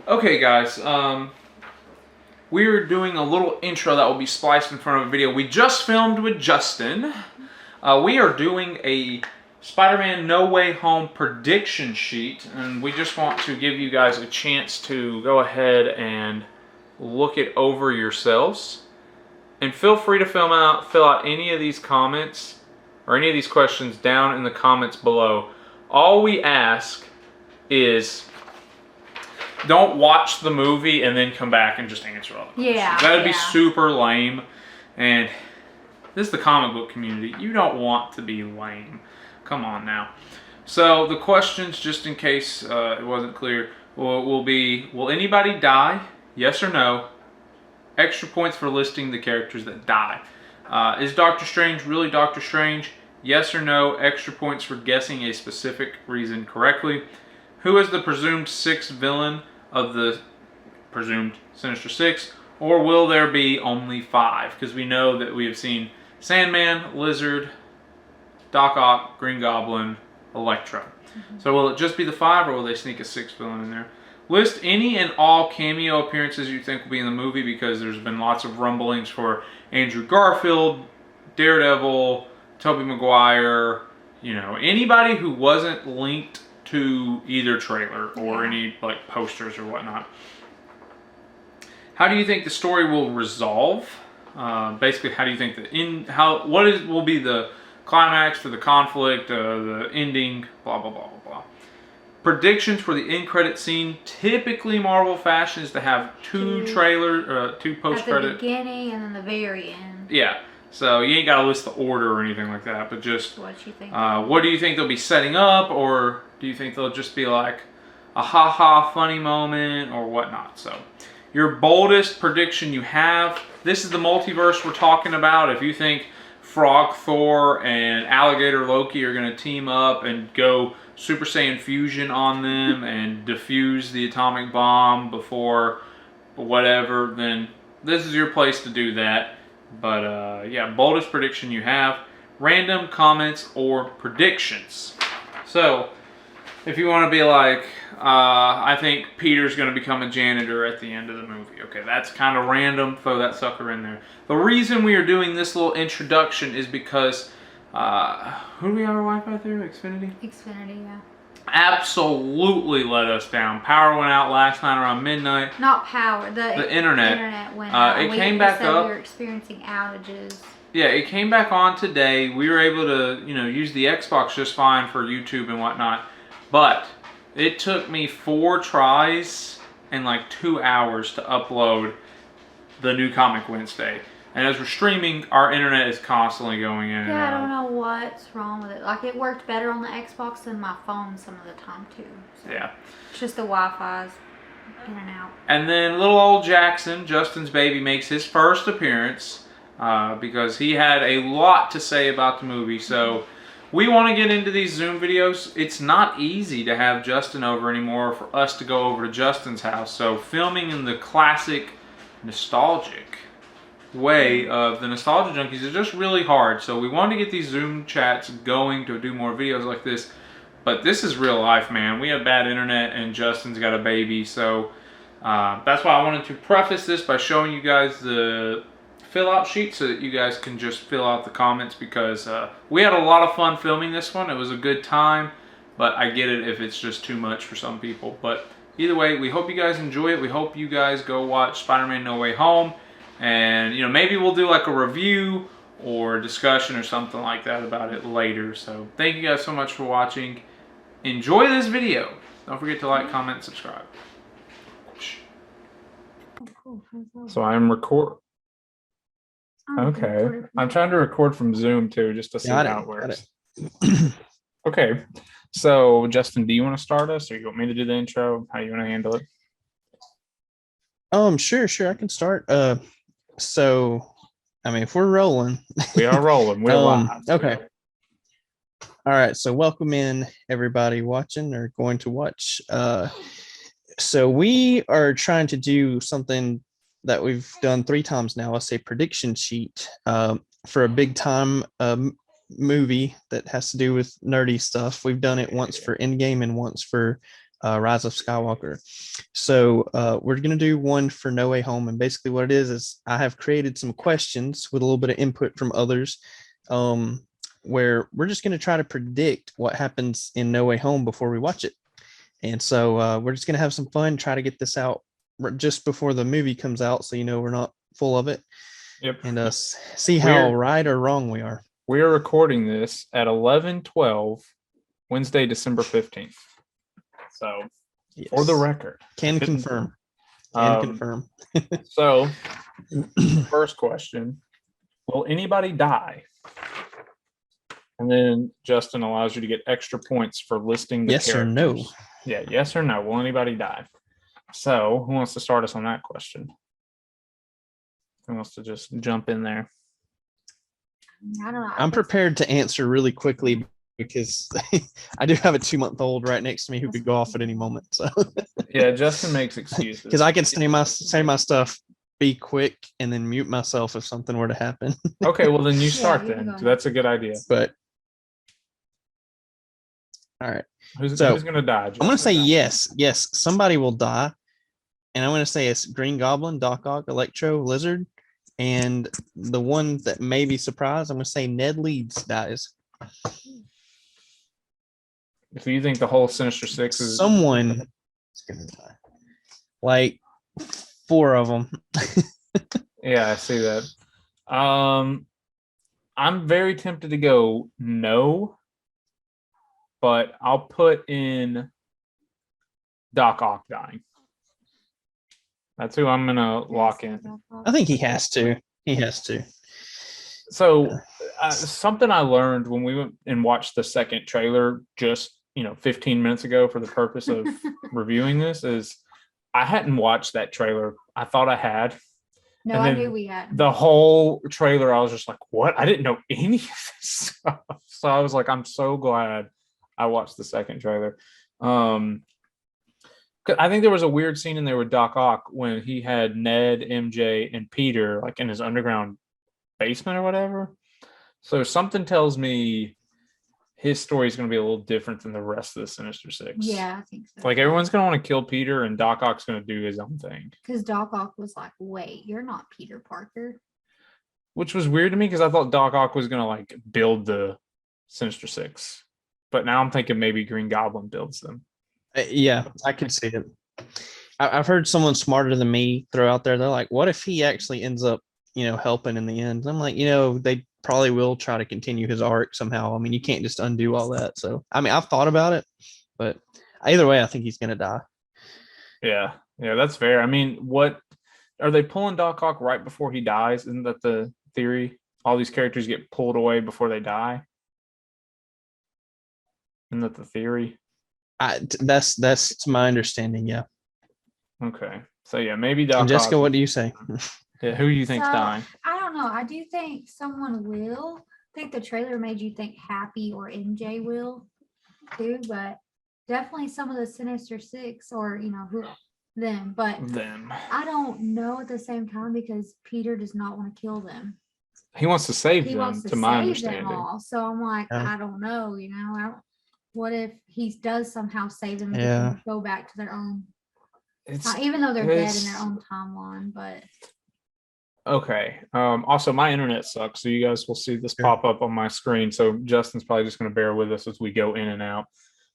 Okay, guys. We're doing a little intro that will be spliced in front of a video we just filmed with Justin. We are doing a Spider-Man No Way Home prediction sheet, and we just want to give you guys a chance to go ahead and look it over yourselves. And feel free to fill out any of these comments or any of these questions down in the comments below. All we ask is don't watch the movie and then come back and just answer all the questions. Yeah, That'd be super lame. And this is the comic book community. You don't want to be lame. Come on now. So the questions, just in case it wasn't clear, will be, will anybody die? Yes or no? Extra points for listing the characters that die. Is Doctor Strange really Doctor Strange? Yes or no? Extra points for guessing a specific reason correctly. Who is the presumed sixth villain of the presumed Sinister Six? Or will there be only 5? Because we know that we have seen Sandman, Lizard, Doc Ock, Green Goblin, Electro. So will it just be the 5, or will they sneak a 6th villain in there? List any and all cameo appearances you think will be in the movie, because there's been lots of rumblings for Andrew Garfield, Daredevil, Tobey Maguire, anybody who wasn't linked to either trailer or any like posters or whatnot. How do you think the story will resolve? Basically, how do you think will be the climax for the conflict, the ending, blah blah blah blah blah. Predictions for the end credit scene. Typically, Marvel fashion is to have two post-credit at the beginning and then the very end. Yeah. So you ain't got to list the order or anything like that, but just what you think. What do you think they'll be setting up, or do you think they'll just be like a ha-ha funny moment or whatnot? So your boldest prediction you have. This is the multiverse we're talking about. If you think Frog Thor and Alligator Loki are going to team up and go Super Saiyan fusion on them and defuse the atomic bomb before whatever, then this is your place to do that. But yeah, boldest prediction you have. Random comments or predictions. So if you want to be like, I think Peter's going to become a janitor at the end of the movie. Okay, that's kind of random. Throw that sucker in there. The reason we are doing this little introduction is because, who do we have our Wi-Fi through? Xfinity? Xfinity, yeah. Absolutely let us down. Power went out last night around midnight. Not power. The internet. Internet went out. It came back up. We were experiencing outages. Yeah, it came back on today. We were able to, use the Xbox just fine for YouTube and whatnot. But it took me 4 tries and like 2 hours to upload the new Comic Wednesday. And as we're streaming, our internet is constantly going in and out. Yeah, I don't know what's wrong with it. Like, it worked better on the Xbox than my phone some of the time, too. So yeah. It's just the Wi-Fi's in and out. And then little old Jackson, Justin's baby, makes his first appearance because he had a lot to say about the movie. So we want to get into these Zoom videos. It's not easy to have Justin over anymore, for us to go over to Justin's house. So filming in the classic nostalgic way of the Nostalgia Junkies is just really hard. So we wanted to get these Zoom chats going to do more videos like this. But this is real life, man. We have bad internet and Justin's got a baby. So that's why I wanted to preface this by showing you guys the fill out sheet so that you guys can just fill out the comments, because we had a lot of fun filming this one. It was a good time, but I get it if it's just too much for some people. But either way, we hope you guys enjoy it. We hope you guys go watch Spider-Man No Way Home. And, maybe we'll do like a review or discussion or something like that about it later. So thank you guys so much for watching. Enjoy this video. Don't forget to like, comment, and subscribe. So I'm Okay. I'm trying to record from Zoom too, just to see how it works. Okay. So Justin, do you want to start us, or you want me to do the intro? How do you want to handle it? Sure. I can start. So, I mean, if we're rolling. We are rolling. We're live. Okay. All right. So welcome in everybody watching or going to watch. So we are trying to do something that we've done 3 times now. Let's say prediction sheet for a big time movie that has to do with nerdy stuff. We've done it once for Endgame and once for Rise of Skywalker. So we're going to do one for No Way Home. And basically what it is I have created some questions with a little bit of input from others, where we're just going to try to predict what happens in No Way Home before we watch it. And so we're just going to have some fun, try to get this out just before the movie comes out, so we're not full of it. Yep. And see how right or wrong we are. We are recording this at 11:12, Wednesday, December 15th. So, yes. For the record. Can confirm. So, first question. Will anybody die? And then Justin allows you to get extra points for listing the yes characters. Or no. Yeah, yes or no. Will anybody die? So, who wants to start us on that question? Who wants to just jump in there? I don't know. I'm prepared to answer really quickly because I do have a 2-month-old right next to me who could go off at any moment. So yeah, Justin makes excuses because I can say my stuff, be quick, and then mute myself if something were to happen. Okay, well then you start then. That's a good idea. But all right, who's gonna die? I'm gonna say yes. Somebody will die, and I'm gonna say it's Green Goblin, Doc Ock, Electro, Lizard. And the one that may be surprised, I'm going to say Ned Leeds dies. If you think the whole Sinister Six is... Someone is going to die. Like 4 of them. Yeah, I see that. I'm very tempted to go no, but I'll put in Doc Ock dying. That's who I'm going to lock in. I think he has to. So something I learned when we went and watched the second trailer just, 15 minutes ago for the purpose of reviewing this is I hadn't watched that trailer. I thought I had. No, I knew we had. The whole trailer, I was just like, what? I didn't know any of this stuff. So I was like, I'm so glad I watched the second trailer. I think there was a weird scene in there with Doc Ock when he had Ned, MJ, and Peter like in his underground basement or whatever. So something tells me his story is going to be a little different than the rest of the Sinister Six. Yeah, I think so. Like everyone's going to want to kill Peter, and Doc Ock's going to do his own thing. Because Doc Ock was like, "Wait, you're not Peter Parker," which was weird to me because I thought Doc Ock was going to like build the Sinister Six, but now I'm thinking maybe Green Goblin builds them. Yeah, I could see it. I've heard someone smarter than me throw out there. They're like, what if he actually ends up, helping in the end? I'm like, they probably will try to continue his arc somehow. I mean, you can't just undo all that. So, I mean, I've thought about it, but either way, I think he's going to die. Yeah, that's fair. I mean, what are they pulling Doc Ock right before he dies? Isn't that the theory? All these characters get pulled away before they die. Isn't that the theory? That's my understanding. Yeah. Okay. So yeah, maybe Doc. And Jessica, what do you say? Yeah, who do you think's dying? I don't know. I do think someone will. I think the trailer made you think Happy or MJ will too, but definitely some of the Sinister Six or who them. But I don't know at the same time because Peter does not want to kill them. He wants to save them. Wants to my save understanding. Them all. So I'm like, I don't know. What if he does somehow save them and go back to their own? Even though they're dead in their own timeline, but okay. Also, my internet sucks, so you guys will see this pop up on my screen. So Justin's probably just going to bear with us as we go in and out.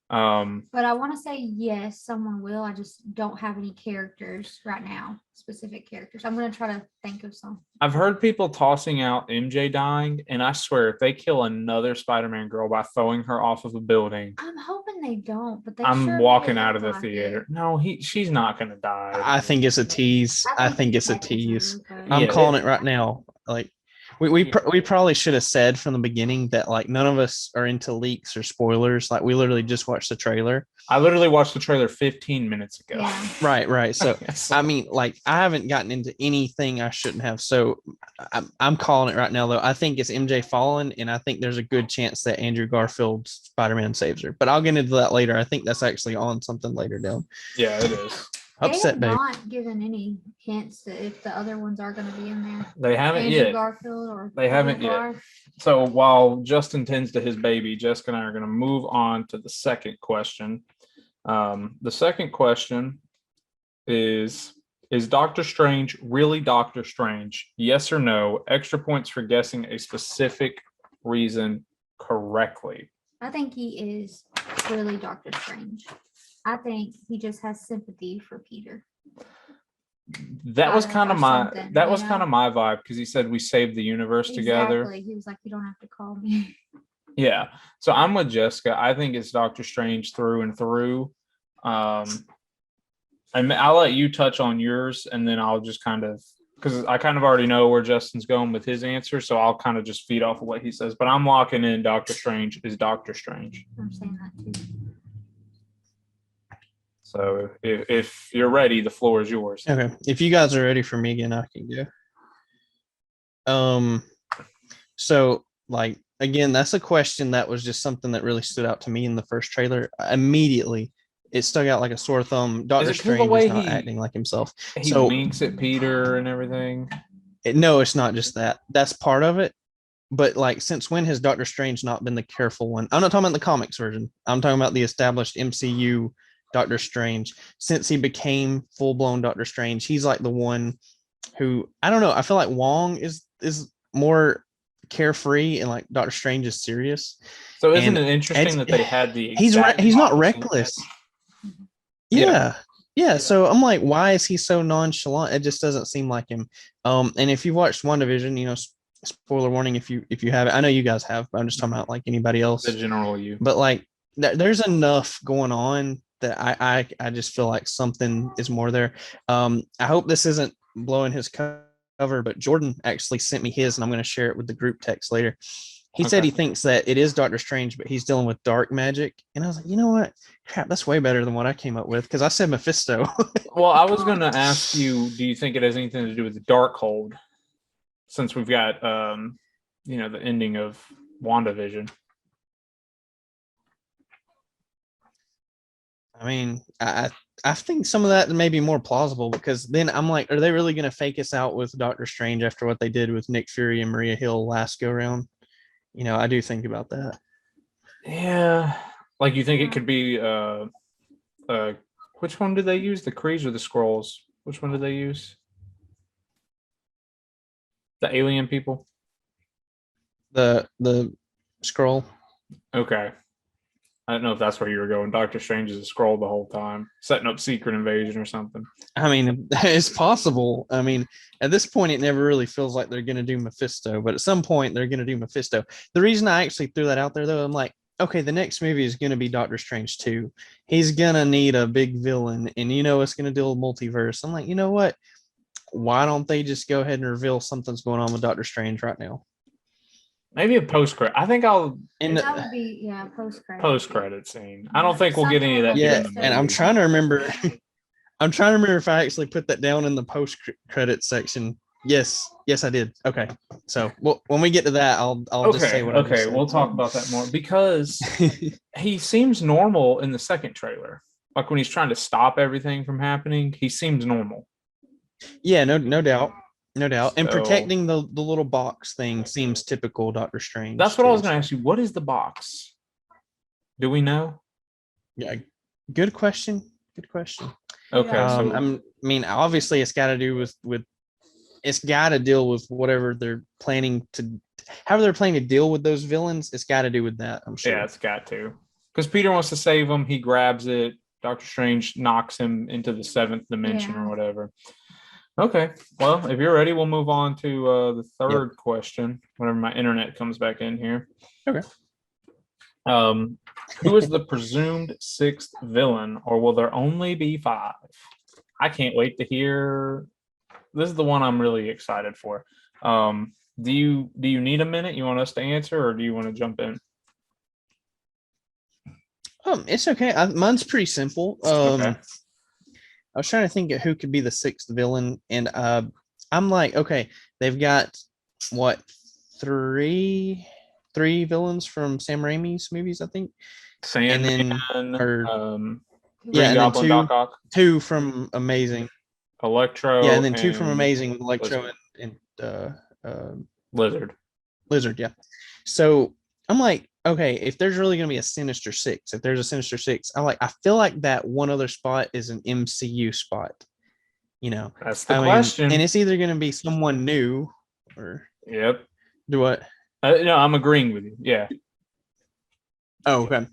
But I want to say yes, someone will. I just don't have any characters right now, specific characters. I'm going to try to think of some. I've heard people tossing out MJ dying, and I swear if they kill another Spider-Man girl by throwing her off of a building, I'm hoping they don't. But I'm walking out of the theater. No, she's not going to die. I think it's a tease. I think it's a tease. I'm calling it right now. Like. We probably should have said from the beginning that like none of us are into leaks or spoilers. Like we literally just watched the trailer. I literally watched the trailer 15 minutes ago. Yeah. Right. So I mean, like I haven't gotten into anything I shouldn't have. So I'm calling it right now though. I think it's MJ fallen, and I think there's a good chance that Andrew Garfield's Spider-Man saves her. But I'll get into that later. I think that's actually on something later down. Yeah, it is. Upset, they have babe. not given any hints that if the other ones are going to be in there. They haven't Andrew yet. Garfield or they haven't yet. So while Justin tends to his baby, Jessica and I are going to move on to the second question. The second question is Doctor Strange really Doctor Strange? Yes or no? Extra points for guessing a specific reason correctly. I think he is really Doctor Strange. I think he just has sympathy for Peter. That was kind of my something, that you was know? kind of my vibe because he said we saved the universe together. Exactly. He was like, you don't have to call me. Yeah. So I'm with Jessica. I think it's Doctor Strange through and through. And I'll let you touch on yours, and then I'll just kind of because I kind of already know where Justin's going with his answer, so I'll kind of just feed off of what he says. But I'm locking in Doctor Strange is Doctor Strange. I'm saying that too. So if you're ready, the floor is yours. Okay. If you guys are ready for me again, I can go. So like again, that's a question that was just something that really stood out to me in the first trailer. Immediately, it stuck out like a sore thumb. Doctor it 'cause the Strange way is not he- acting like himself. He So winks at Peter and everything. no, it's not just that. That's part of it. But like, since when has Doctor Strange not been the careful one? I'm not talking about the comics version. I'm talking about the established MCU Doctor Strange. Since he became full blown Doctor Strange, he's like the one who I don't know. I feel like Wong is more carefree and like Doctor Strange is serious. So isn't And it interesting it's- that they had the He's exact he's not opposite? reckless. Yeah. Yeah. So I'm like, why is he so nonchalant? It just doesn't seem like him. And if you watched WandaVision, you know, spoiler warning if you have it. I know you guys have, but I'm just talking about like anybody else. The general you. But like there's enough going on that I just feel like something is more there. I hope this isn't blowing his cover, but Jordan actually sent me his, and I'm going to share it with the group text later. He said he thinks that it is Doctor Strange, but he's dealing with dark magic. And I was like, you know what? Crap, that's way better than what I came up with because I said Mephisto. Well, I was going to ask you, do you think it has anything to do with the Darkhold? Since we've got, you know, the ending of WandaVision. I mean, I think some of that may be more plausible because then I'm like, are they really going to fake us out with Doctor Strange after what they did with Nick Fury and Maria Hill last go round? You know, I do think about that. Yeah. Like you think it could be which one did they use? The Krees or the Skrulls? Which one did they use? The alien people? The scroll. Okay. I don't know if that's where you were going. Doctor Strange is a Skrull the whole time, setting up secret invasion or something. I mean, it's possible. I mean, at this point, it never really feels like they're going to do Mephisto, but at some point, they're going to do Mephisto. The reason I actually threw that out there, though, I'm like, okay, the next movie is going to be Doctor Strange 2. He's going to need a big villain, and you know it's going to deal with multiverse. I'm like, you know what? Why don't they just go ahead and reveal something's going on with Doctor Strange right now? Maybe a post credit. I think I'll And That would be post-credit. post credit scene. I don't think we'll get any of that. yeah, during the and I'm movie. trying to remember. I'm trying to remember if I actually put that down in the post credit section. Yes, I did. Okay, so well, when we get to that, I'll just say what I just said. We'll talk about that more because he seems normal in the second trailer. Like when he's trying to stop everything from happening, he seems normal. Yeah, no doubt. No doubt. And So- protecting the little box thing seems typical Doctor Strange. That's what I was too. going to ask you. What is the box? Do we know? Yeah, good question. Good question. Okay, so I mean, obviously, it's got to do with it's got to deal with whatever they're planning to, however they're planning to deal with those villains. It's got to do with that. I'm sure. yeah, it's got to. Because Peter wants to save him. He grabs it. Doctor Strange knocks him into the seventh dimension Yeah. or whatever. Okay. Well, if you're ready, we'll move on to the third question whenever my internet comes back in here. Okay. Who is the presumed sixth villain, or will there only be 5? I can't wait to hear. This is the one I'm really excited for. Do you need a minute? You want us to answer, or do you want to jump in? It's okay. Mine's pretty simple. Okay. I was trying to think of who could be the sixth villain, and I'm like, okay, they've got what, three villains from Sam Raimi's movies, I think. Sandman, or- Green Yeah, and then Goblin, Doc Ock, 2 from Amazing. Electro. Yeah, and then 2 from Amazing, Electro Lizard. and Lizard. Lizard. Yeah. So I'm like, okay, if there's really going to be a Sinister Six, if there's a Sinister Six, I feel like that one other spot is an MCU spot. That's the I mean, question. and it's either going to be someone new or Yep. do what? No, I'm agreeing with you. Yeah. Oh, okay.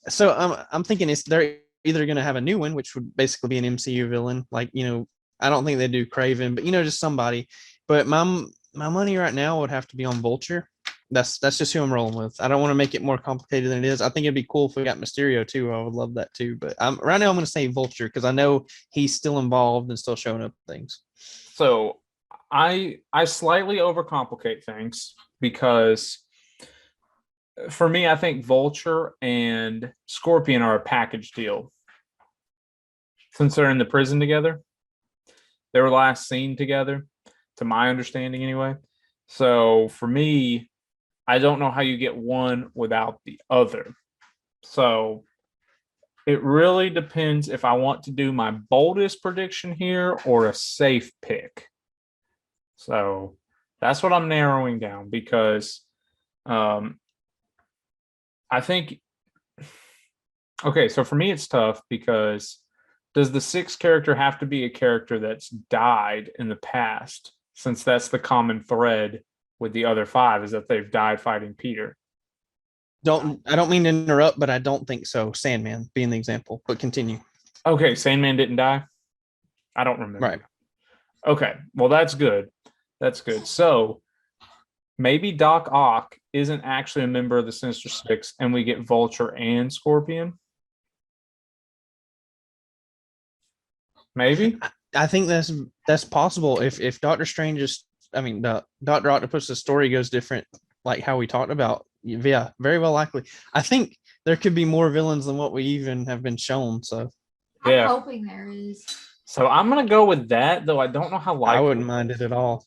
So I'm thinking they're either going to have a new one, which would basically be an MCU villain, like I don't think they do Craven, but just somebody. But my money right now would have to be on Vulture. That's just who I'm rolling with. I don't want to make it more complicated than it is. I think it'd be cool if we got Mysterio too. I would love that too. But right now I'm going to say Vulture because I know he's still involved and still showing up things. So I slightly overcomplicate things because for me, I think Vulture and Scorpion are a package deal. Since they're in the prison together, they were last seen together, to my understanding anyway. So for me, I don't know how you get one without the other. So it really depends if I want to do my boldest prediction here or a safe pick. So that's what I'm narrowing down because I think, okay, so for me, it's tough because does the sixth character have to be a character that's died in the past? Since that's the common thread with the other five is that they've died fighting Peter. I don't mean to interrupt, but I don't think so. Sandman being the example, but continue. Okay, Sandman didn't die? I don't remember. Right. Okay, well, that's good. That's good. So maybe Doc Ock isn't actually a member of the Sinister Six and we get Vulture and Scorpion? Maybe? I think that's possible if Doctor Strange is, the Doctor Octopus's story goes different, like how we talked about. Yeah, very well likely. I think there could be more villains than what we even have been shown. So Yeah. I'm hoping there is. So I'm gonna go with that, though I don't know how likely. I wouldn't mind it at all.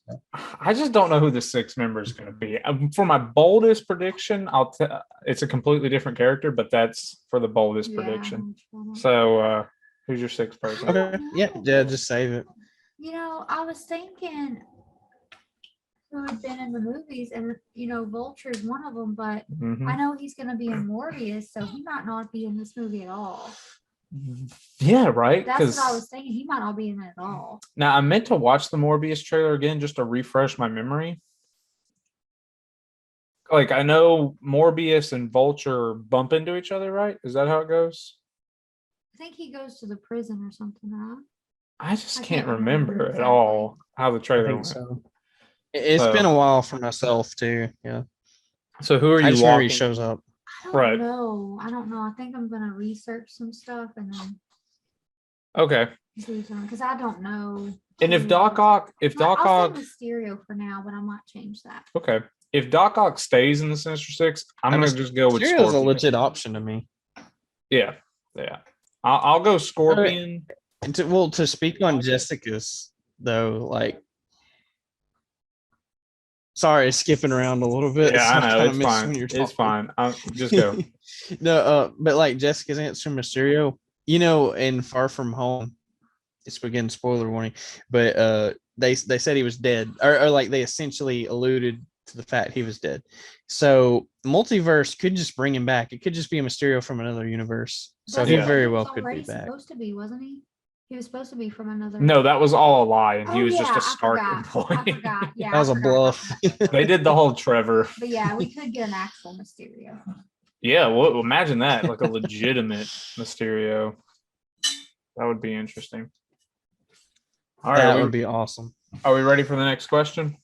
I just don't know who the sixth member is going to be. For my boldest prediction, it's a completely different character, but that's for the boldest prediction. So who's your sixth person? Okay. Yeah, just save it. I was thinking who had been in the movies, and Vulture is one of them, but I know he's going to be in Morbius, so he might not be in this movie at all. Yeah, right. That's what I was thinking. He might not be in it at all. Now I meant to watch the Morbius trailer again just to refresh my memory. Like I know Morbius and Vulture bump into each other, right? Is that how it goes? I think he goes to the prison or something, right? I just I can't can't remember remember at exactly. all how the I trailer think went. so. It's been a while for myself too. Yeah. So who are you I just remember walking? he shows up. I don't know. I think I'm going to research some stuff and then Okay. do something because I don't know. And if Doc Ock, I'll say Mysterio for now, but I might change that. okay. If Doc Ock stays in the Sinister Six, I'm gonna just go with Mysterio's a Scorpion. legit option to me. Yeah. I'll go Scorpion. To speak on Jessica's though, sorry, skipping around a little bit. Yeah, so I know. kinda It's missed fine. when you're It's talking. fine. Just go. No, but like Jessica's answer, Mysterio, in Far From Home, it's again spoiler warning, but they said he was dead, or like they essentially alluded to the fact he was dead. So multiverse could just bring him back. It could just be a Mysterio from another universe. So he very well could be back. Supposed to be, wasn't he? He was supposed to be from another. No, that was all a lie, and he was just yeah, a Stark I employee. forgot. Yeah, That was a bluff. They did the whole Trevor. But yeah, we could get an actual Mysterio. Yeah, well, imagine that, like a legitimate Mysterio. That would be interesting. All right, That would be awesome. Are we ready for the next question?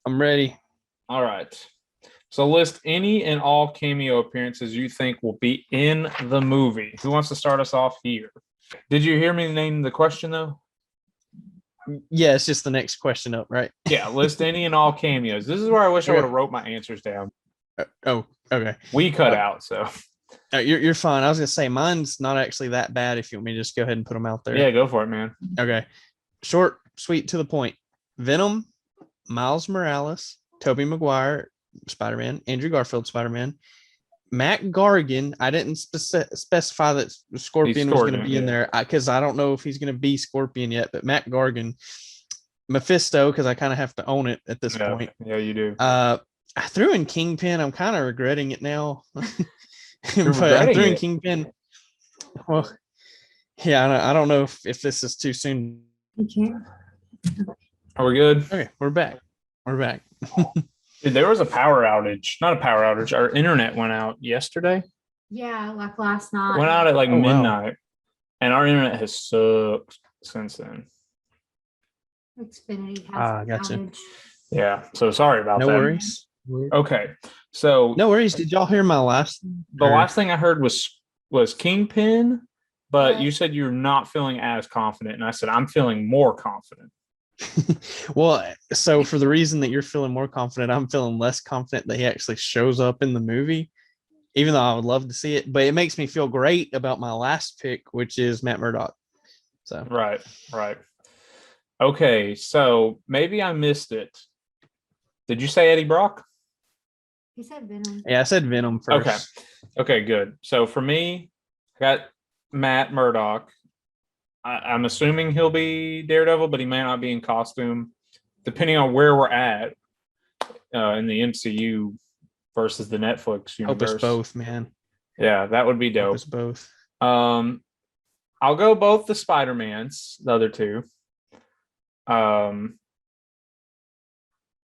I'm ready. All right. So list any and all cameo appearances you think will be in the movie. Who wants to start us off here? Did you hear me name the question though? Yeah, it's just the next question up, right? Yeah, list any and all cameos. This is where I wish I would have wrote my answers down. Oh, okay. We cut out, so. You're fine. I was gonna say mine's not actually that bad. If you want me to just go ahead and put them out there. Yeah, go for it, man. Okay. Short, sweet, to the point. Venom, Miles Morales, Tobey Maguire, Spider-Man, Andrew Garfield, Spider-Man, Matt Gargan. I didn't specify that Scorpion was going to be in there because I don't know if he's going to be Scorpion yet, but Matt Gargan, Mephisto, because I kind of have to own it at this point. Yeah, you do. I threw in Kingpin. I'm kind of regretting it now. You're But I regretting threw in it? Kingpin. Well, yeah, I don't know if this is too soon. Okay. Are we good? Okay, we're back. We're back. Dude, there was a power outage. Not a power outage. Our internet went out yesterday. Yeah, like last night. Went out at like Oh, wow. midnight. And our internet has sucked since then. Xfinity has Gotcha. outage. Yeah. So sorry about No that. worries. Okay. So No worries. Did y'all hear my last? the last thing I heard was Kingpin, but you Yes. said you're not feeling as confident. And I said, I'm feeling more confident. Well, so for the reason that you're feeling more confident, I'm feeling less confident that he actually shows up in the movie, even though I would love to see it. But it makes me feel great about my last pick, which is Matt Murdock. So Right. Okay. So maybe I missed it. Did you say Eddie Brock? He said Venom. yeah, I said Venom first. Okay, good. So for me, I got Matt Murdock. I'm assuming he'll be Daredevil, but he may not be in costume, depending on where we're at in the MCU versus the Netflix Hope universe. us both, man. Yeah, that would be Hope dope. us both. I'll go both the Spider-Mans, the other two. And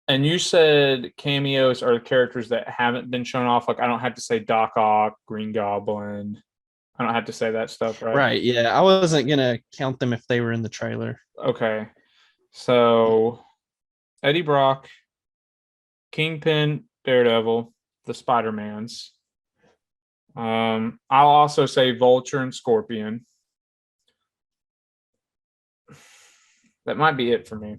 you said cameos are characters that haven't been shown off. Like I don't have to say Doc Ock, Green Goblin. I don't have to say that stuff, right? Right. Yeah, I wasn't gonna count them if they were in the trailer. Okay. So Eddie Brock, Kingpin, Daredevil, the Spider-Mans. I'll also say Vulture and Scorpion. That might be it for me.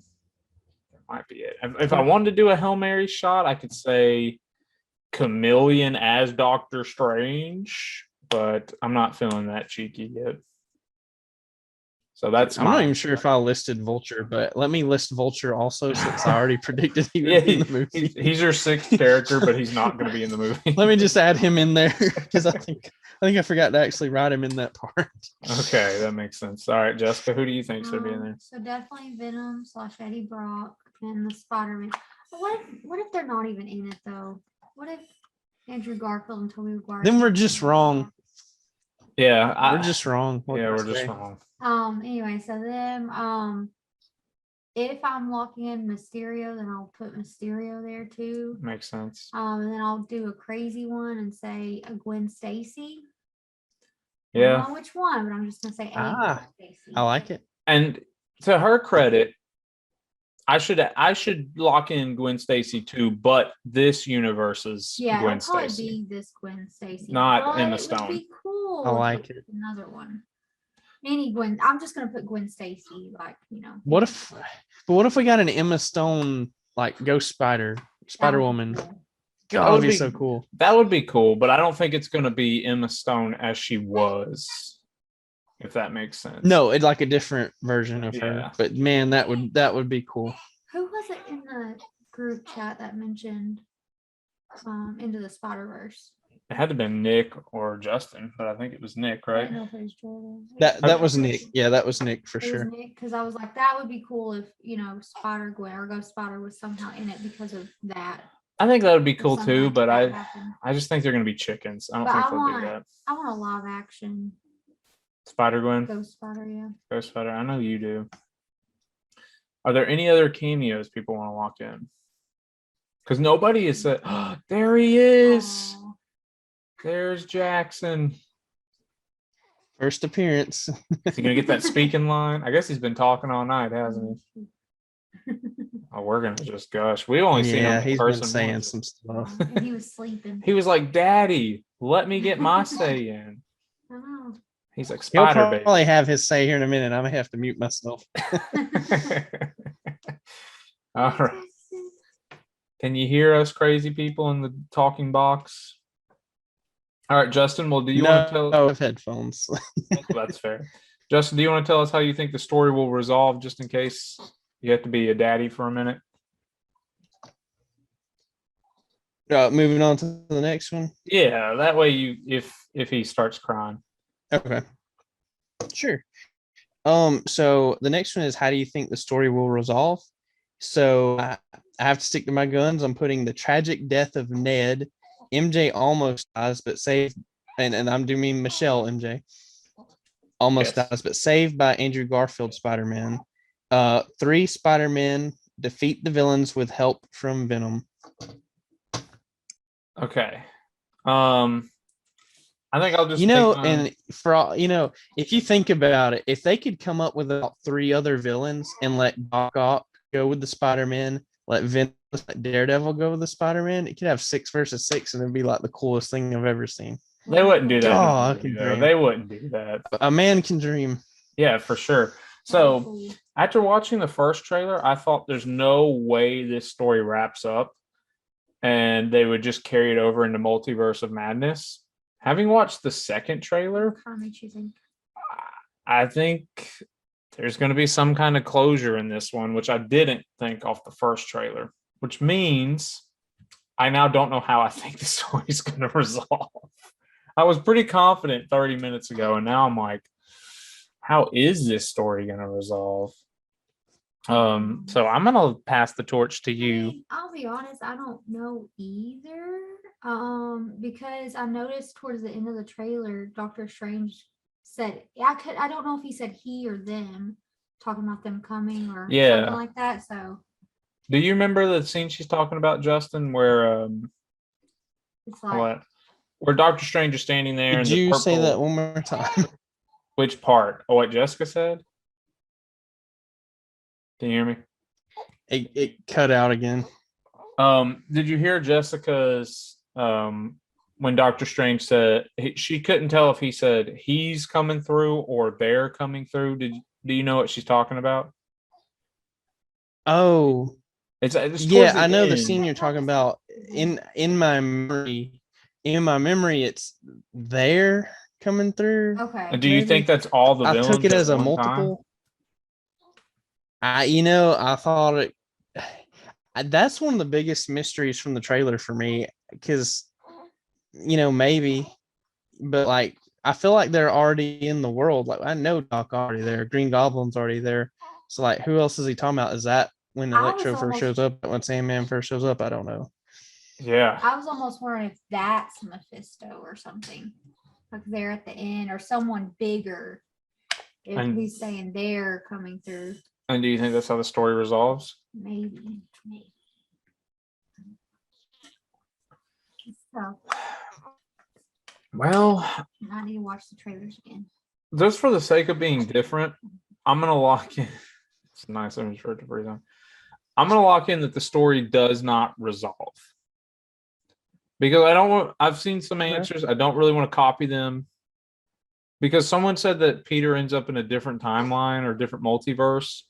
That might be it. If I wanted to do a Hail Mary shot, I could say Chameleon as Doctor Strange, but I'm not feeling that cheeky yet. So that's I'm not even sure if I listed Vulture, but let me list Vulture also since I already predicted he would be in the movie. He's your sixth character, but he's not going to be in the movie. Let me just add him in there because I think I forgot to actually write him in that part. Okay, that makes sense. All right, Jessica, who do you think should be in there? So definitely Venom / Eddie Brock and the Spider-Man. But what if they're not even in it though? What if Andrew Garfield and Tobey Maguire? Then we're just wrong. Yeah, We're just wrong. What yeah, can I we're just say? wrong. Anyway, so them if I'm locking in Mysterio, then I'll put Mysterio there too. Makes sense. And then I'll do a crazy one and say a Gwen Stacy. I Yeah, don't know which one, but I'm just gonna say a Gwen Stacy. I like it. and to her credit, I should lock in Gwen Stacy too, but this universe's Yeah, Gwen it'll probably Stacy. be this Gwen Stacy. Not but Emma it Stone. would be cool. I if like was another one. Any Gwen. I'm just gonna put Gwen Stacy, like What if we got an Emma Stone like Ghost Spider Woman? God, that would be so cool. That would be cool, but I don't think it's going to be Emma Stone as she was, if that makes sense. No, it's like a different version of Yeah. her. But man, that would be cool. Who was it in the group chat that mentioned Into the Spider-Verse? It had to have been Nick or Justin, but I think it was Nick, I right? don't know if it was Jordan. That was Nick. Yeah, that was Nick for It was sure. Nick, because I was like, that would be cool if Spider-Gwen or Ghost Spider was somehow in it because of that. I think that would be If cool something too, like but that happened. I just think they're going to be chickens. I don't But think I they'll do that. I want a live action Spider-Gwen, Ghost Spider, yeah. Ghost Spider. I know you do. Are there any other cameos people want to lock in? Because nobody has said, oh, there he is. Aw. There's Jackson. First appearance. Is he gonna get that speaking line? I guess he's been talking all night, hasn't he? Oh, we're gonna just gush. We only seen him in he's person been saying once. some stuff. And he was sleeping. He was like, "Daddy, let me get my say in." I know. He's like, He'll "Spider probably have his say here in a minute. I'm gonna have to mute myself. baby." All right. Can you hear us, crazy people, in the talking box? All right, Justin. Well, do you want to tell? No, I have headphones. That's fair. Justin, do you want to tell us how you think the story will resolve, just in case you have to be a daddy for a minute? Moving on to the next one. Yeah, that way if he starts crying. Okay. Sure. So the next one is, how do you think the story will resolve? So I have to stick to my guns. I'm putting the tragic death of Ned. MJ almost dies, but saved, and I'm doing mean Michelle MJ almost Yes. dies, but saved by Andrew Garfield Spider-Man. Three Spider-Man defeat the villains with help from Venom. Okay. I think I'll just You take know, mine. and for all you know, if you think about it, if they could come up with about three other villains and let Doc Ock go with the Spider-Man, let Venom, let Daredevil go with the Spider-Man, it could have 6 versus 6, and it'd be like the coolest thing I've ever seen. They wouldn't do that. in a Oh, I movie, can though. dream. They wouldn't do that. A man can dream. Yeah, for sure. So after watching the first trailer, I thought there's no way this story wraps up and they would just carry it over into Multiverse of Madness. Having watched the second trailer, I think there's going to be some kind of closure in this one, which I didn't think off the first trailer, which means I now don't know how I think the story's going to resolve. I was pretty confident 30 minutes ago, and now I'm like, how is this story going to resolve? So I'm going to pass the torch to you. I'll be honest, I don't know either. Because I noticed towards the end of the trailer, Doctor Strange said, I don't know if he said he or them, talking about them coming or something like that. So do you remember the scene she's talking about, Justin, where it's like, where Doctor Strange is standing there? Could and you the say that one more time? Which part? Oh, what Jessica said? Can you hear me? It cut out again. Did you hear Jessica's when Doctor Strange said she couldn't tell if he said he's coming through or they're coming through? Do you know what she's talking about? Oh, it's yeah, I know the end. scene you're talking about. In my memory, it's there coming through. okay. Do you think that's all the I villains took it at as a one multiple. I thought it. That's one of the biggest mysteries from the trailer for me, because maybe, but like I feel like they're already in the world. Like I know Doc already there, Green Goblin's already there. So like, who else is he talking about? Is that when Electro first shows up? When Sandman first shows up? I don't know. Yeah, I was almost wondering if that's Mephisto or something, like they're at the end, or someone bigger. If he's saying they're coming through. And do you think that's how the story resolves? Maybe. So Well, I need to watch the trailers again. just for the sake of being different, I'm gonna lock in. It's a nice image for it to breathe on. I'm gonna lock in that the story does not resolve, because I've seen some answers. I don't really want to copy them, because someone said that Peter ends up in a different timeline or different multiverse,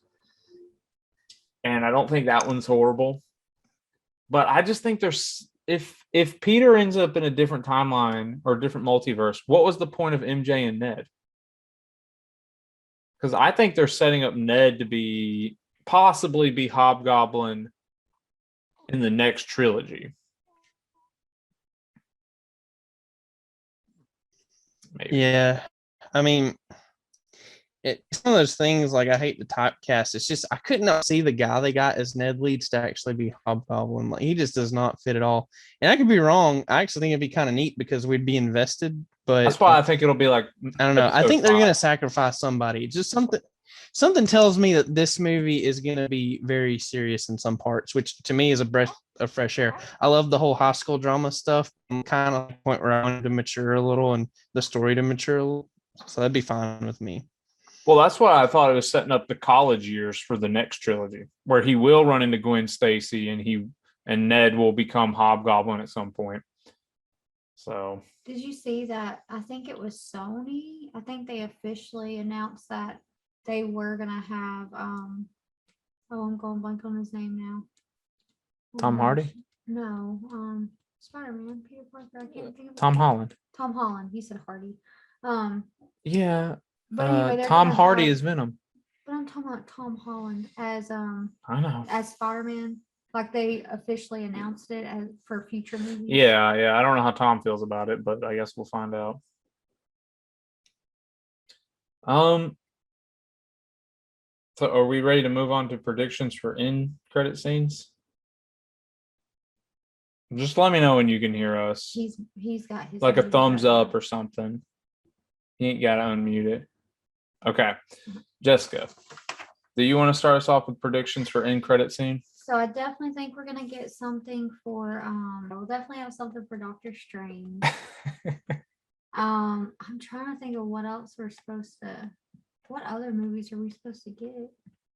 and I don't think that one's horrible. But I just think there's if Peter ends up in a different timeline or a different multiverse, what was the point of MJ and Ned? Because I think they're setting up Ned to possibly be Hobgoblin in the next trilogy. Maybe. Yeah, I mean, it's one of those things. Like, I hate the typecast. It's just I could not see the guy they got as Ned Leeds to actually be Hobgoblin. Like, he just does not fit at all. And I could be wrong. I actually think it'd be kind of neat because we'd be invested. But that's why I think it'll be like, I don't know. I think they're going to sacrifice somebody. Just something tells me that this movie is going to be very serious in some parts, which to me is a breath of fresh air. I love the whole high school drama stuff. I'm kind of at the point where I wanted to mature a little and the story to mature a little. So that'd be fine with me. Well, that's why I thought it was setting up the college years for the next trilogy, where he will run into Gwen Stacy and Ned will become Hobgoblin at some point. So, did you see that? I think it was Sony. I think they officially announced that they were gonna have I'm going blank on his name now. Tom Hardy? No, Spider-Man, Peter Parker. I can't think of Tom Holland. Tom Holland. You said Hardy. Yeah. But anyway, Tom Hardy is Venom. But I'm talking about Tom Holland as I know, as Spider-Man. Like they officially announced it for future movies. Yeah. I don't know how Tom feels about it, but I guess we'll find out. So are we ready to move on to predictions for end credit scenes? Just let me know when you can hear us. He's got his Like a muted thumbs right now. up or something. You ain't got to unmute it. Okay. Jessica, do you want to start us off with predictions for end credit scene? So I definitely think we're gonna get something for we'll definitely have something for Doctor Strange. I'm trying to think of what else we're supposed to, what other movies are we supposed to get?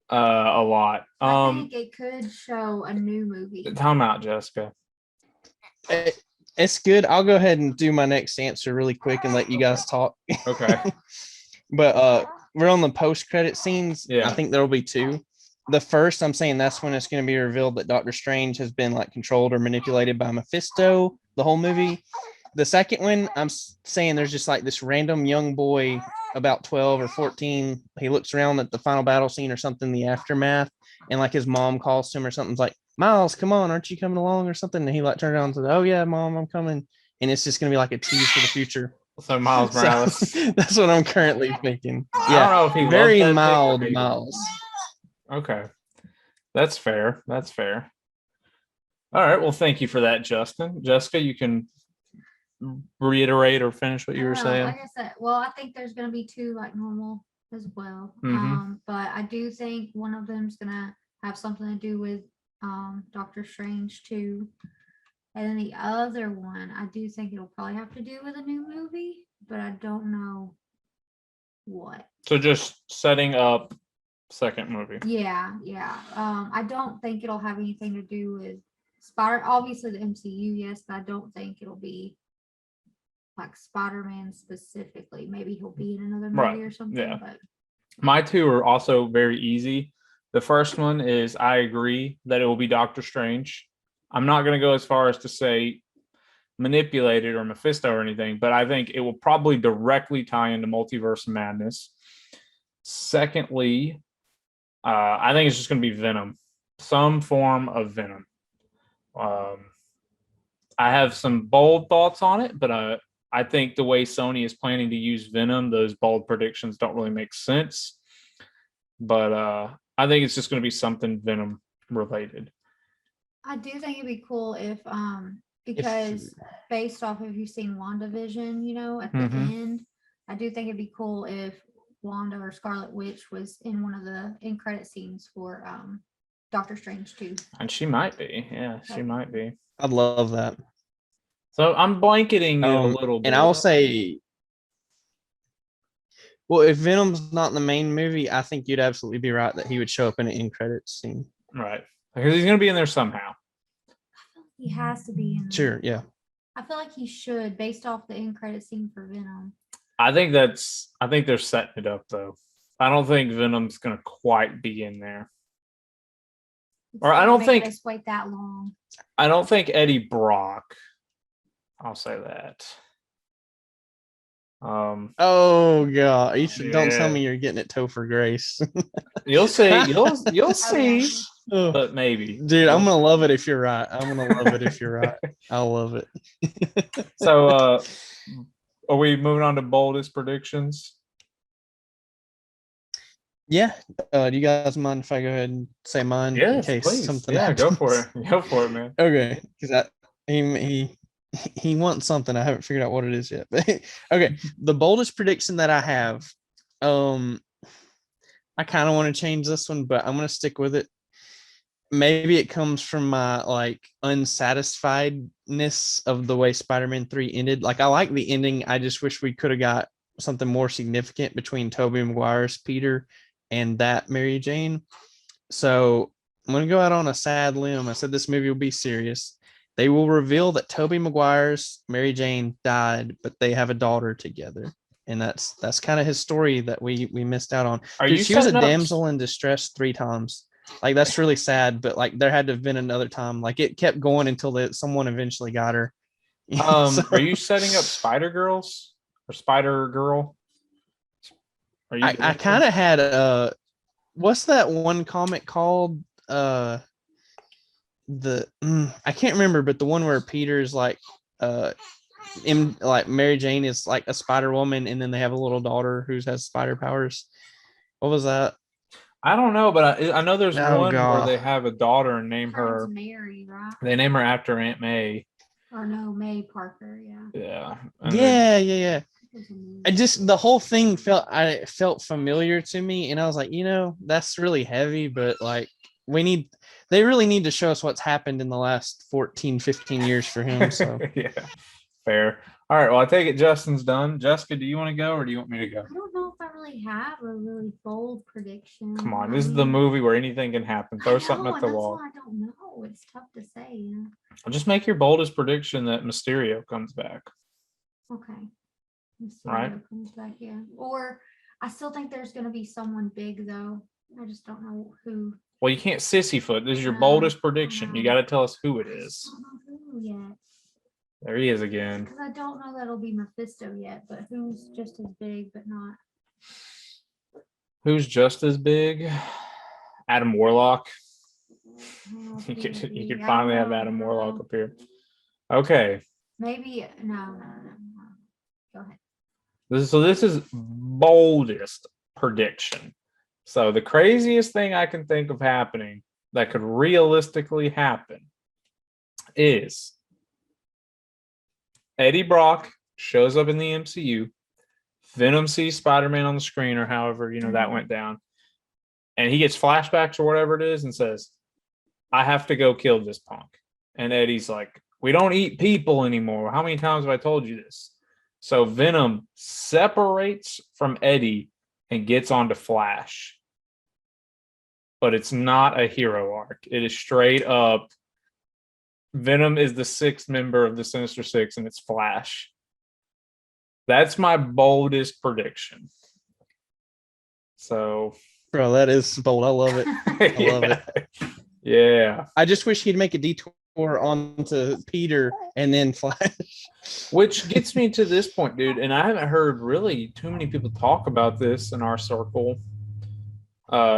A lot. I think it could show a new movie. Time out, Jessica. It's good. I'll go ahead and do my next answer really quick and let you guys talk. Okay. But we're on the post-credit scenes. Yeah. I think there'll be two. The first, I'm saying that's when it's going to be revealed that Doctor Strange has been like controlled or manipulated by Mephisto the whole movie. The second one, I'm saying there's just like this random young boy about 12 or 14. He looks around at the final battle scene or something, the aftermath, and like his mom calls to him or something's like, Miles, come on, aren't you coming along or something? And he like turned around and said, oh yeah, mom, I'm coming. And it's just going to be like a tease for the future. So Miles Morales. So, that's what I'm currently thinking. I don't know if he very loves that mild pick or Miles. Okay. That's fair. That's fair. All right. Well, thank you for that, Justin. Jessica, you can reiterate or finish what you were saying. Like I said, well, I think there's gonna be two like normal as well. Mhm. But I do think one of them's gonna have something to do with Doctor Strange too. And then the other one, I do think it'll probably have to do with a new movie, but I don't know what. So just setting up second movie. Yeah. I don't think it'll have anything to do with obviously the MCU, yes, but I don't think it'll be like Spider-Man specifically. Maybe he'll be in another movie Right, or something. yeah. But My two are also very easy. The first one is I agree that it will be Doctor Strange. I'm not going to go as far as to say manipulated or Mephisto or anything, but I think it will probably directly tie into Multiverse of Madness. Secondly, I think it's just going to be Venom, some form of Venom. I have some bold thoughts on it, but I think the way Sony is planning to use Venom, those bold predictions don't really make sense. But I think it's just going to be something Venom related. I do think it'd be cool if because based off of you've seen WandaVision, you know, at the end, I do think it'd be cool if Wanda or Scarlet Witch was in one of the end credit scenes for Doctor Strange too. And she might be. Yeah, she might be. I'd love that. So I'm blanketing it a little bit. And I'll say, well, if Venom's not in the main movie, I think you'd absolutely be right that he would show up in an end credits scene. Right. Because he's going to be in there somehow. He has to be in there. Sure, yeah. I feel like he should, based off the end credit scene for Venom. I think they're setting it up though. I don't think Venom's going to quite be in there. Or I don't think us wait that long. I don't think Eddie Brock. I'll say that. Oh god, don't tell me you're getting it Topher Grace. You'll see. You'll see. But maybe. Dude, I'm gonna love it if you're right. I'm gonna love it if you're right. I'll love it. So are we moving on to boldest predictions? Yeah. Do you guys mind if I go ahead and say mine in case please. something happens? Go for it. Go for it, man. Okay. Because he wants something. I haven't figured out what it is yet. But okay. The boldest prediction that I have, I kind of want to change this one, but I'm gonna stick with it. Maybe it comes from my like unsatisfiedness of the way Spider-Man 3 ended. Like I like the ending. I just wish we could have got something more significant between Tobey Maguire's Peter and that Mary Jane. So I'm going to go out on a sad limb. I said this movie will be serious. They will reveal that Tobey Maguire's Mary Jane died, but they have a daughter together. And that's kind of his story that we missed out on. Dude, she was a damsel in distress 3 times. Like that's really sad, but like there had to have been another time. Like it kept going until someone eventually got her. So, are you setting up Spider Girls or Spider Girl? I kind of had what's that one comic called? I can't remember, but the one where Peter's like like Mary Jane is like a Spider Woman, and then they have a little daughter who has spider powers. What was that? I don't know, but I know there's Oh, one where God. they have a daughter and name Her her. name's Mary, right? They name her after Aunt May. Or no, May Parker. Yeah. Yeah. And then- Yeah. It was a May. I just the whole thing felt familiar to me, and I was like, that's really heavy, but like they really need to show us what's happened in the last 14, 15 years for him. So yeah. Fair. All right. Well, I take it Justin's done. Jessica, do you want to go or do you want me to go? I don't know if I really have a really bold prediction. Come on. I This is the mean, movie where anything can happen. Throw I something know, at and the that's wall. why I don't know. It's tough to say, Just make your boldest prediction that Mysterio comes back. Okay. Right. Mysterio comes back, yeah. Or I still think there's gonna be someone big though. I just don't know who. Well, you can't sissyfoot. This is your No, boldest prediction. You no. got to tell us who it I is. don't know who yet. There he is again. Because I don't know that'll be Mephisto yet, but who's just as big but not. Who's just as big? Adam Warlock. I don't know if You he could would you be. could I finally don't have know, I Adam don't Warlock know. up here. Okay. Maybe no. Go ahead. This is boldest prediction. So the craziest thing I can think of happening that could realistically happen is Eddie Brock shows up in the MCU. Venom sees Spider-Man on the screen, or however, that went down. And he gets flashbacks or whatever it is and says, I have to go kill this punk. And Eddie's like, we don't eat people anymore. How many times have I told you this? So Venom separates from Eddie and gets onto Flash. But it's not a hero arc. It is straight up Venom is the sixth member of the Sinister Six, and it's Flash. That's my boldest prediction. So, bro, that is bold. I love it. I love it. Yeah. I just wish he'd make a detour onto Peter and then Flash. Which gets me to this point, dude, and I haven't heard really too many people talk about this in our circle.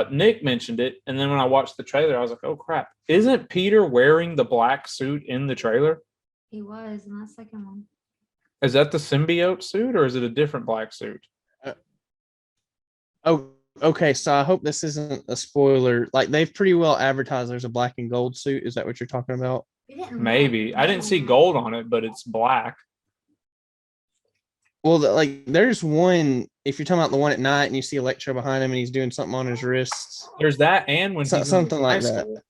Nick mentioned it, and then when I watched the trailer, I was like, oh crap. Isn't Peter wearing the black suit in the trailer? He was in that second one. Is that the symbiote suit, or is it a different black suit? Oh, okay. So I hope this isn't a spoiler. Like they've pretty well advertised there's a black and gold suit. Is that what you're talking about? It didn't look Maybe. I didn't see gold on it, but it's black. Well, there's one. If you're talking about the one at night and you see Electro behind him and he's doing something on his wrists, There's that, and when he's something in like high that. school.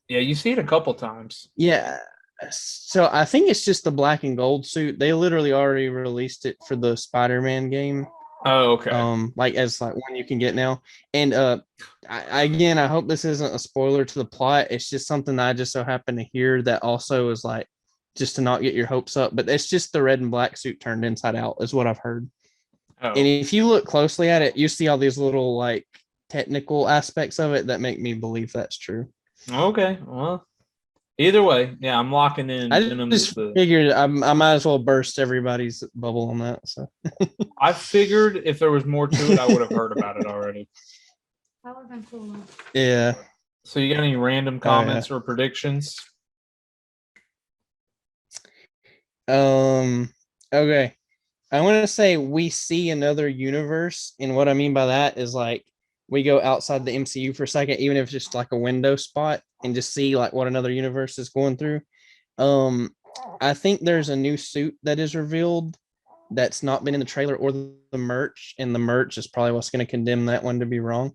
Yeah, you see it a couple times. Yeah. So I think it's just the black and gold suit. They literally already released it for the Spider-Man game. Oh, okay. As one you can get now. And I hope this isn't a spoiler to the plot. It's just something that I just so happen to hear that also is like just to not get your hopes up. But it's just the red and black suit turned inside out, is what I've heard. Oh. And if you look closely at it, you see all these little like technical aspects of it that make me believe that's true. Okay. Well, either way, yeah, I'm locking in. I Venom just is the. figured I might as well burst everybody's bubble on that. So I figured if there was more to it, I would have heard about it already. That would have been cool. yeah. So you got any random comments or predictions? Okay. I want to say we see another universe, and what I mean by that is like we go outside the MCU for a second, even if it's just like a window spot, and just see like what another universe is going through. I think there's a new suit that is revealed that's not been in the trailer or the merch, and the merch is probably what's going to condemn that one to be wrong.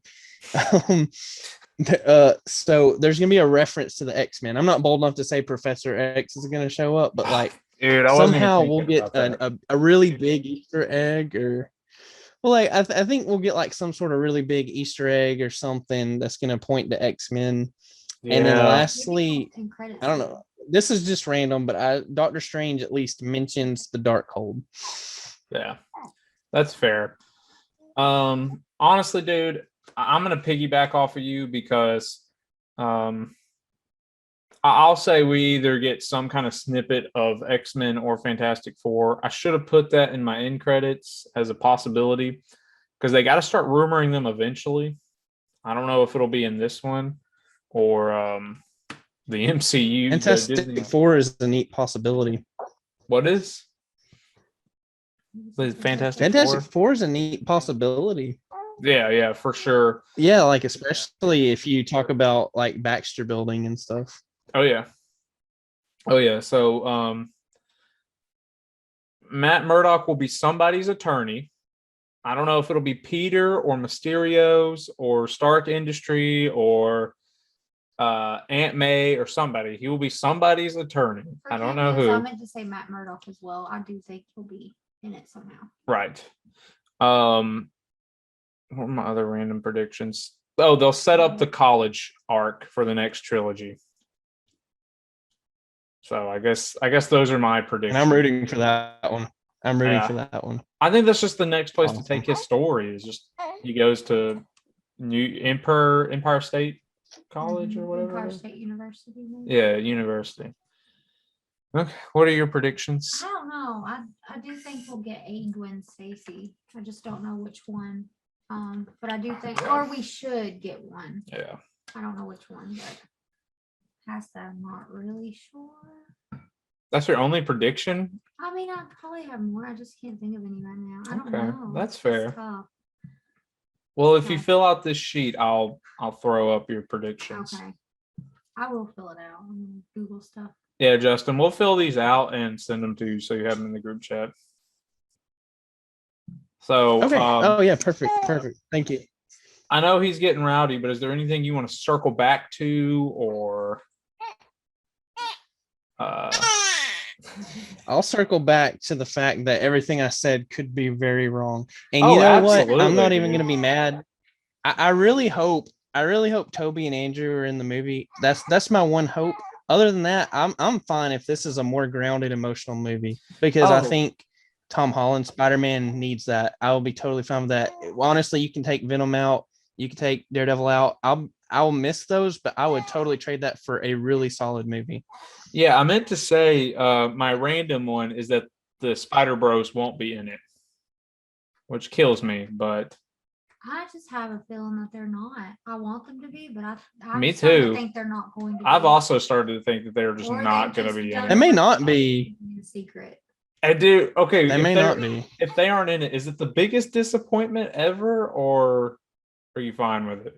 So there's going to be a reference to the X-Men. I'm not bold enough to say Professor X is going to show up, but like Dude, somehow we'll get a really big Easter egg, or I think we'll get like some sort of really big Easter egg or something that's going to point to X-Men. Yeah. And then lastly, I I don't know. This is just random, but Doctor Strange at least mentions the Darkhold. Yeah, that's fair. Honestly, dude, I'm gonna piggyback off of you because I'll say we either get some kind of snippet of X-Men or Fantastic Four. I should have put that in my end credits as a possibility because they got to start rumoring them eventually. I don't know if it'll be in this one or the MCU. Fantastic Four is a neat possibility. What is? Fantastic Fantastic Four is a neat possibility. Yeah, for sure. Yeah, like especially if you talk about like Baxter Building and stuff. Oh yeah. So Matt Murdock will be somebody's attorney. I don't know if it'll be Peter or Mysterio's or Stark Industry or Aunt May or somebody. He will be somebody's attorney. I don't know Cameos, I who. meant to say Matt Murdock as well. I do think he'll be in it somehow. Right. What are my other random predictions? Oh, they'll set up the college arc for the next trilogy. So I guess those are my predictions. And I'm rooting for that one. I think that's just the next place to Awesome. take his story. Is just he goes to New Empire State College or whatever. Empire State University. Maybe? Yeah, university. Okay, what are your predictions? I don't know. I do think we'll get a Gwen Stacy. I just don't know which one. But I do think, or we should get one. Yeah. I don't know which one, but past that, I'm not really sure. That's your only prediction? I mean, I probably have more. I just can't think of any right now. I don't Okay, know. that's It's fair. tough. Well, if you Okay. fill out this sheet, I'll throw up your predictions. Okay. I will fill it out. I'm gonna Google stuff. Yeah, Justin, we'll fill these out and send them to you so you have them in the group chat. So Okay. Oh yeah, perfect. Thank you. I know he's getting rowdy, but is there anything you want to circle back to or I'll circle back to the fact that everything I said could be very wrong. And Oh, you know what? I'm absolutely, not even dude. gonna be mad. I really hope Toby and Andrew are in the movie. That's my one hope. Other than that, I'm fine if this is a more grounded emotional movie because I Oh. think Tom Holland Spider-Man needs that. I will be totally fine with that. Honestly, you can take Venom out, you can take Daredevil out. I'll miss those, but I would totally trade that for a really solid movie. Yeah, I meant to say my random one is that the Spider Bros won't be in it, which kills me, but I just have a feeling that they're not. I want them to be, but I Me started to too. think they're not going to. I've be. also started to think that they're just Or they not going to just be in don't They it. may want not to be. in secret. I do. Okay, They if may they're- not be. If they aren't in it, is it the biggest disappointment ever, or are you fine with it?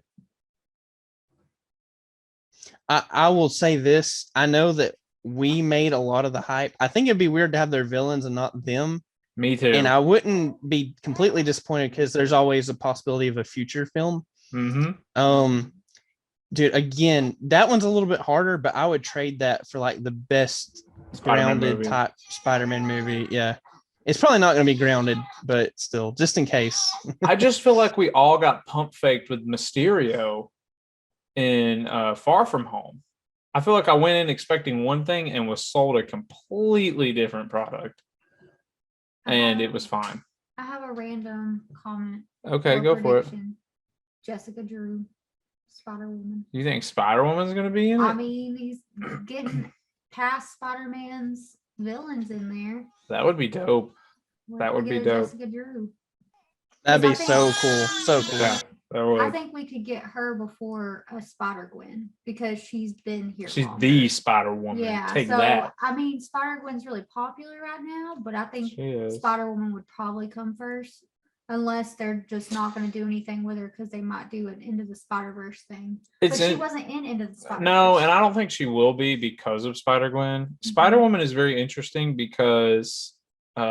I will say this. I know that we made a lot of the hype. I think it'd be weird to have their villains and not them. Me too. And I wouldn't be completely disappointed because there's always a possibility of a future film. Mm-hmm. Dude, again, that one's a little bit harder, but I would trade that for like the best Spider-Man grounded movie. type Spider-Man movie. Yeah. It's probably not going to be grounded, but still, just in case. I just feel like we all got pump faked with Mysterio in Far From Home. I feel like I went in expecting one thing and was sold a completely different product, and it was fine. I have a random comment. Okay, or go for it. prediction. Jessica Drew, Spider Woman. You think Spider-Woman's going to be in it? I mean, he's getting past Spider-Man's villains in there. That would be dope. What That if would we be get a dope. Jessica Drew. That'd be I think- so cool. So cool. Yeah, that I would. think we could get her before a Spider Gwen because she's been here. She's longer. the Spider-Woman. Yeah. Take so that. I mean, Spider Gwen's really popular right now, but I think She is. Spider Woman would probably come first, unless they're just not going to do anything with her because they might do an Into the Spider Verse thing. It's But she in- wasn't in Into the Spider. No, and I don't think she will be because of Spider-Gwen. Spider-Woman is very interesting because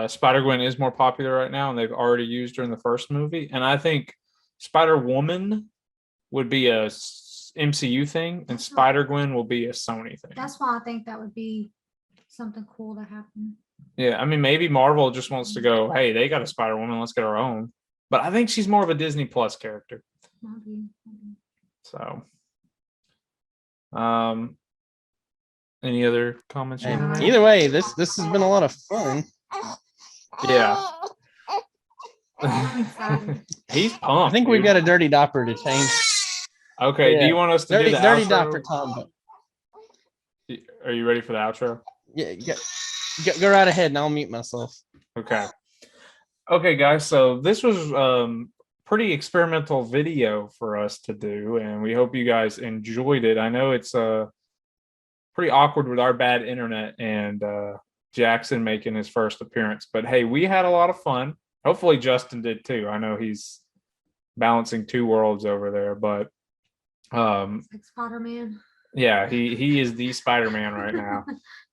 Spider-Gwen is more popular right now, and they've already used her in the first movie. And I think Spider-Woman would be a MCU thing, and Spider-Gwen will be a Sony thing. That's why I think that would be something cool to happen. Yeah, I mean, maybe Marvel just wants to go, hey, they got a Spider-Woman, let's get our own. But I think she's more of a Disney Plus character. Maybe. So, any other comments? you And wanna make? either way, this has been a lot of fun. Yeah. I'm excited. He's pumped. I think we've dude. got a dirty diaper to change. Okay, do Yeah. you want us to do the Dirty outro? diaper Tom. Are you ready for the outro? Yeah, go right ahead and I'll mute myself. Okay. Okay, guys. So this was pretty experimental video for us to do, and we hope you guys enjoyed it. I know it's pretty awkward with our bad internet and Jackson making his first appearance, but hey, we had a lot of fun. Hopefully Justin did too. I know he's balancing two worlds over there. But It's like Spider-Man. yeah, he is the Spider-Man right now.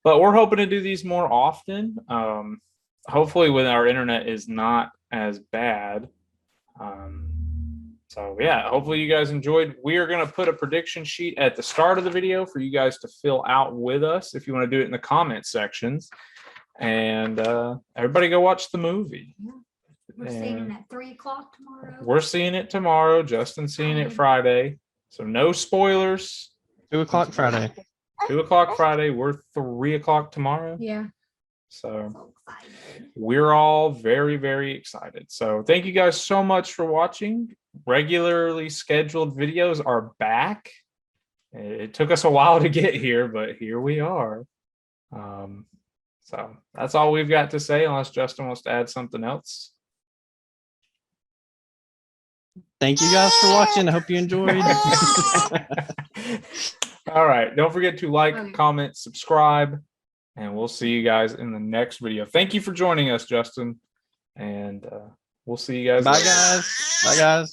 But we're hoping to do these more often. Hopefully when our internet is not as bad. So yeah, hopefully you guys enjoyed. We are going to put a prediction sheet at the start of the video for you guys to fill out with us if you want to do it in the comment sections. And everybody go watch the movie. Yeah. We're seeing it at 3 o'clock tomorrow. We're seeing it tomorrow. Justin's seeing it Friday. So no spoilers. 2 o'clock Friday. 2 o'clock Friday. We're 3 o'clock tomorrow. Yeah. So So excited. we're all very, very excited. So thank you guys so much for watching. Regularly scheduled videos are back. It took us a while to get here, but here we are. So that's all we've got to say, unless Justin wants to add something else. Thank you guys for watching. I hope you enjoyed. All right. Don't forget to like, Okay. comment, subscribe, and we'll see you guys in the next video. Thank you for joining us, Justin. And we'll see you guys Bye, later. guys. Bye, guys.